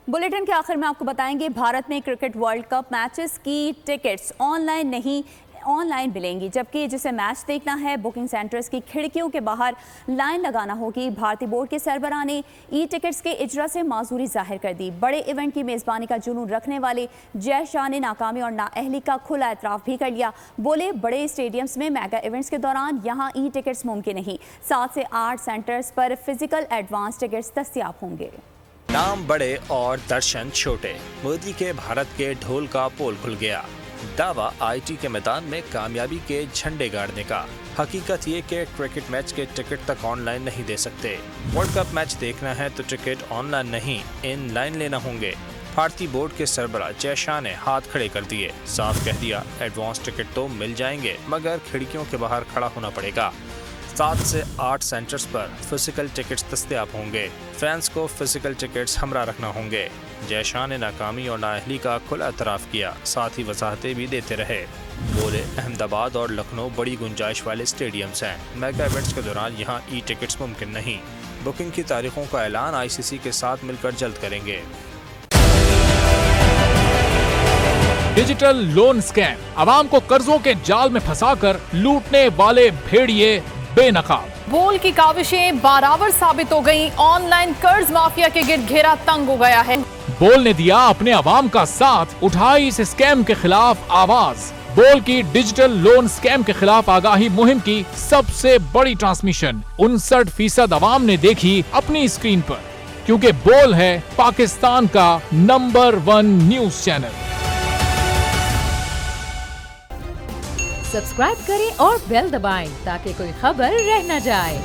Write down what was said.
Bulletin के आखिर में आपको बताएंगे भारत में क्रिकेट वर्ल्ड कप मैचेस की टिकट्स ऑनलाइन मिलेंगी, जबकि जिसे मैच देखना है बुकिंग सेंटर्स की खिड़कियों के बाहर लाइन लगाना होगी। भारतीय बोर्ड के सरबराह ने ई टिकट्स के इजरा से माजूरी जाहिर कर दी। बड़े इवेंट की मेज़बानी का जुनून रखने वाले जय शाह ने नाकामी और नाअहली का खुला एतराफ़ भी कर लिया। बोले बड़े स्टेडियम्स में मेगा इवेंट्स के दौरान यहाँ ई टिकट्स मुमकिन नहीं। 7 से 8 सेंटर्स पर फिजिकल एडवांस टिकट्स दस्तियाब होंगे। नाम बड़े और दर्शन छोटे, मोदी के भारत के ढोल का पोल खुल गया। दावा आईटी के मैदान में कामयाबी के झंडे गाड़ने का। हकीकत ये कि क्रिकेट मैच के टिकट तक ऑनलाइन नहीं दे सकते। वर्ल्ड कप मैच देखना है तो टिकट ऑनलाइन नहीं, इन लाइन लेना होंगे। भारतीय बोर्ड के सरबराह जय शाह ने हाथ खड़े कर दिए, साफ कह दिया एडवांस टिकट तो मिल जाएंगे मगर खिड़कियों के बाहर खड़ा होना पड़ेगा। 7 से 8 सेंटर्स पर फिजिकल टिकट्स दस्तयाब होंगे। फैंस को फिजिकल टिकट्स हमरा रखना होंगे। जय शाह ने नाकामी और नाअहली का खुला एतराफ़ किया, साथ ही वजाहतें भी देते रहे। बोले अहमदाबाद और लखनऊ बड़ी गुंजाइश वाले स्टेडियम्स हैं। मेगा इवेंट्स के दौरान यहाँ ई टिकट्स मुमकिन नहीं। बुकिंग की तारीखों का ऐलान आईसीसी के साथ मिलकर जल्द करेंगे। डिजिटल लोन स्कैम, आवाम को कर्जों के जाल में फंसाकर लूटने वाले भेड़िए बेनकाब। बोल की काविशें बाराबर साबित हो गईं। ऑनलाइन कर्ज माफिया के गिर्द घेरा तंग हो गया है। बोल ने दिया अपने अवाम का साथ, उठाई इस स्कैम के खिलाफ आवाज। बोल की डिजिटल लोन स्कैम के खिलाफ आगाही मुहिम की सबसे बड़ी ट्रांसमिशन 59% अवाम ने देखी अपनी स्क्रीन पर, क्योंकि बोल है पाकिस्तान का नंबर 1 न्यूज चैनल। सब्सक्राइब करें और बेल दबाएं ताकि कोई खबर रह न जाए।